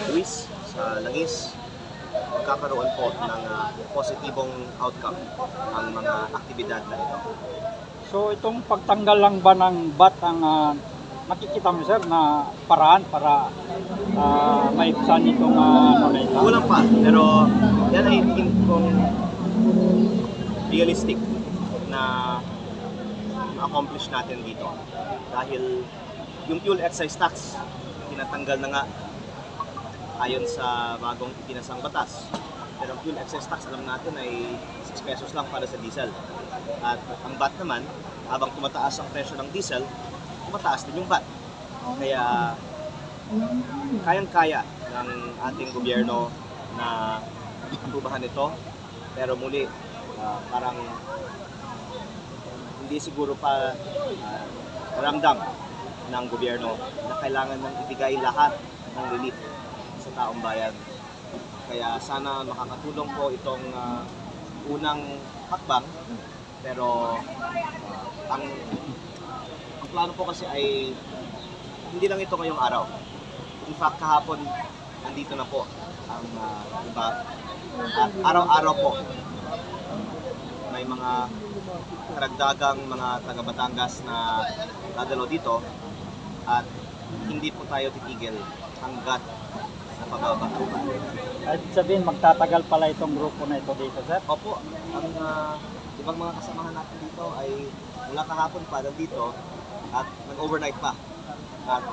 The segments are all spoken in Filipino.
buwis, sa langis, magkakaroon po ng positibong outcome ang mga aktibidad na ito. So itong pagtanggal lang ba ng bat ang nakikita mo sir na paraan para maibsan itong ano na ito? Kulang pa, pero yan ay tingin kong realistic na ma-accomplish natin dito. Dahil yung fuel excise tax, tinatanggal na nga ayon sa bagong itinasang batas. Pero ang fuel excise tax, alam natin ay 6 pesos lang para sa diesel. At ang VAT naman, habang tumataas ang presyo ng diesel, tumataas din yung VAT. Kaya kayang-kaya ng ating gobyerno na atubahan ito. Pero muli, parang hindi siguro pa ramdam ng gobyerno na kailangan ng ibigay lahat ng relief sa taong bayan. Kaya sana makakatulong po itong unang hakbang, pero ang plano po kasi ay hindi lang ito ngayong araw. In fact, kahapon nandito na po ang iba. At araw-araw po may mga karagdagang mga taga-Batangas na dadalo dito at hindi po tayo titigil hanggat napababa. At sabihin magtatagal pala itong grupo na ito dito sir? Opo, ang ibang mga kasamahan natin dito ay mula kahapon pa nandito at nag-overnight pa. At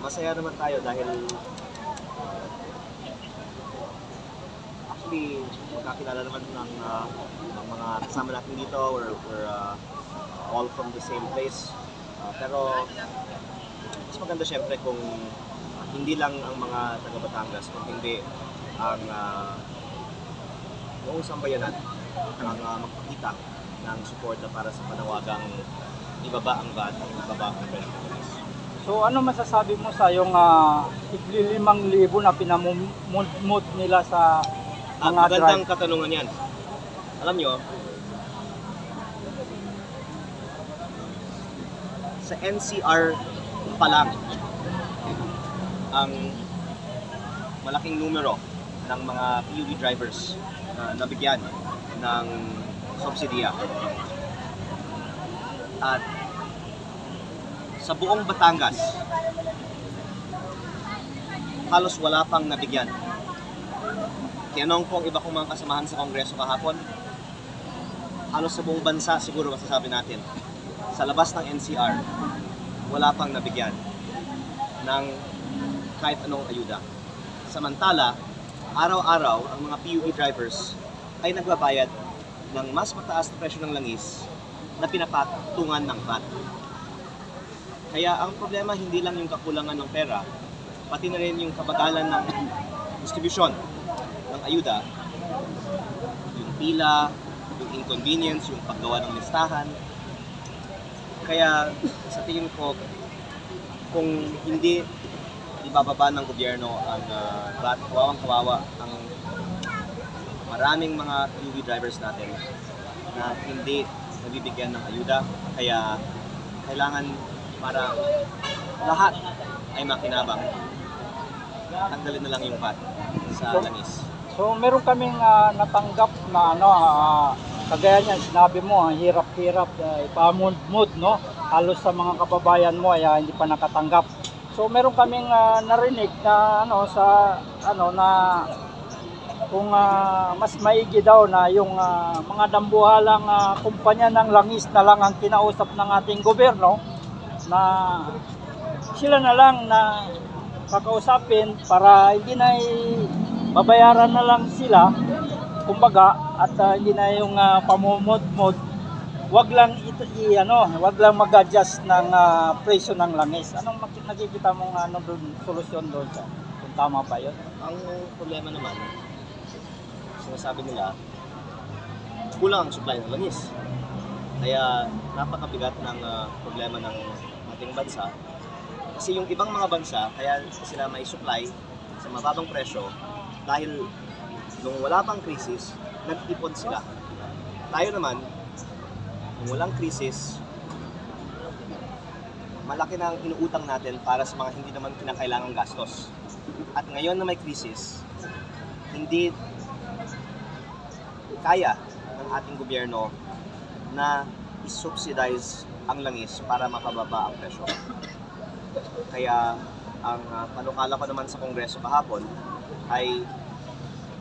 masaya naman tayo dahil actually magkakilala naman ng mga kasama natin dito. We're all from the same place. Pero mas maganda syempre kung hindi lang ang mga taga-Batangas, kung hindi ang buong sambayanan ang magpakita ng suporta para sa panawagang ibaba ang VAT, ibaba ang presyo. So ano masasabi mo sa yung 5,000 na pinamumod nila sa mga magandang katanungan yan. Alam nyo, sa NCR pa lang, ang malaking numero ng mga PUV drivers na nabigyan ng subsidiya. At sa buong Batangas, halos wala pang nabigyan. Tinanong ko ang iba kong mga kasamahan sa Kongreso kahapon, halos sa buong bansa siguro masasabi natin, sa labas ng NCR, wala pang nabigyan ng kahit anong ayuda. Samantala, araw-araw ang mga PUV drivers ay nagbabayad ng mas mataas na presyo ng langis na pinapatungan ng VAT. Kaya ang problema hindi lang yung kakulangan ng pera, pati na rin yung kabagalan ng distribusyon ng ayuda, yung pila, yung inconvenience, yung paggawa ng listahan. Kaya sa tingin ko, kung hindi ibababa ng gobyerno ang VAT, kawawang-kawawa ang maraming mga PUV drivers natin na hindi nabibigyan ng ayuda. Kaya kailangan para lahat ay makinabang, tanggalin na lang yung VAT sa langis. So meron kaming natanggap na kagaya niyan, sinabi mo, ang hirap-hirap, ipamud-mud, no? Halos sa mga kababayan mo ay hindi pa nakatanggap. So meron kaming narinig na na kung mas maigi daw na yung mga dambuhalang kumpanya ng langis na lang ang kinausap ng ating gobyerno, na sila na lang na kakausapin para hindi na babayaran na lang sila, kumbaga, at hindi na yung pamumod-mod. Wag lang wag lang mag-adjust ng presyo ng langis. Anong nakikita mong solusyon doon sa kung tama ba 'yon? Ang problema naman, sinasabi nila, kulang ang supply ng langis. Kaya napakabigat ng problema ng ating bansa. Kasi yung ibang mga bansa, kaya sila may supply sa mababang presyo dahil nung wala pang krisis, nag-ipon sila. Tayo naman, kung walang krisis, malaki na ang inuutang natin para sa mga hindi naman kinakailangang gastos. At ngayon na may krisis, hindi kaya ng ating gobyerno na i-subsidize ang langis para makababa ang presyo. Kaya ang panukala ko naman sa Kongreso kahapon ay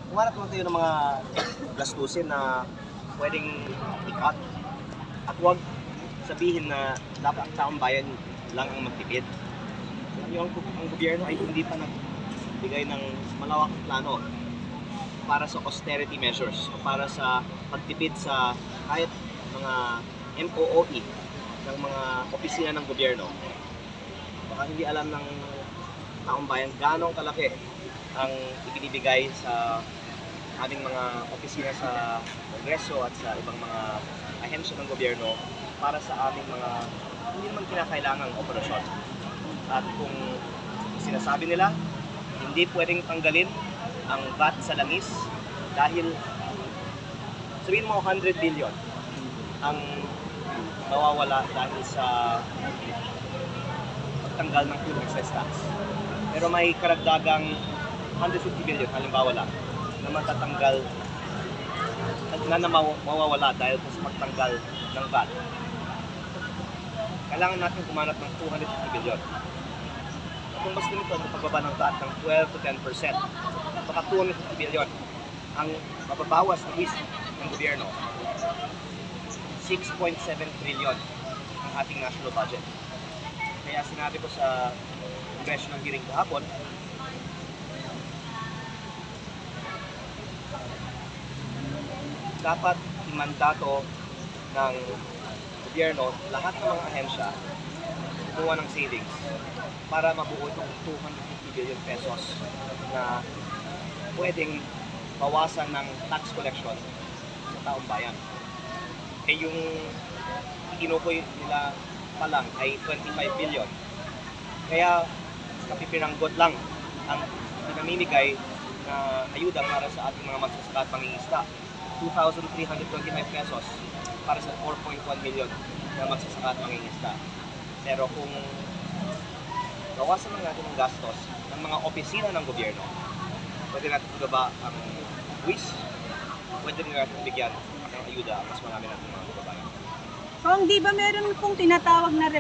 humarap naman tayo ng mga gastusin na pwedeng i-cut at huwag sabihin na dapat taong bayan lang ang magtipid. Ang gobyerno ay hindi pa nagbigay ng malawak na plano para sa austerity measures o para sa pagtipid sa kahit mga MOOE ng mga opisina ng gobyerno. Baka hindi alam ng taong bayan gaano kalaki ang ibinibigay sa ating mga opisina sa Kongreso at sa ibang mga ahensya ng gobyerno para sa aming mga hindi naman kinakailangang operasyon. At kung sinasabi nila, hindi pwedeng tanggalin ang VAT sa langis dahil sabihin mo 100 billion ang mawawala dahil sa pagtanggal ng fuel excise tax. Pero may karagdagang 150 billion halimbawa lang na matatanggal na mawawala dahil sa pagtanggal ng VAT. Kailangan natin kumanap ng 250 billion. Kung mas ganito ang pagbaba ng VAT ng 12 to 10%, baka 250 billion ang mababawas na buwis ng gobyerno. 6.7 trillion ang ating national budget. Kaya sinabi ko sa congressional hearing kahapon, dapat imandato ng gobyerno lahat ng mga ahensya gumawa ng savings para mabuo itong 250 billion pesos na pwedeng bawasan ng tax collection sa taong bayan. Eh yung kinukoy nila pa lang ay 25 billion. Kaya kapipiranggot lang ang pinamimigay na ayuda para sa ating mga magsasaka at mangingisda. 2,325 pesos para sa 4.1 million na magsasaka at mangingisda. Pero kung bawasan lang natin ang gastos ng mga opisina ng gobyerno, pwede natin ibaba ang buwis, pwede rin natin bigyan ng ayuda ang mas marami natin mga kababayan. Kung di ba meron pong tinatawag na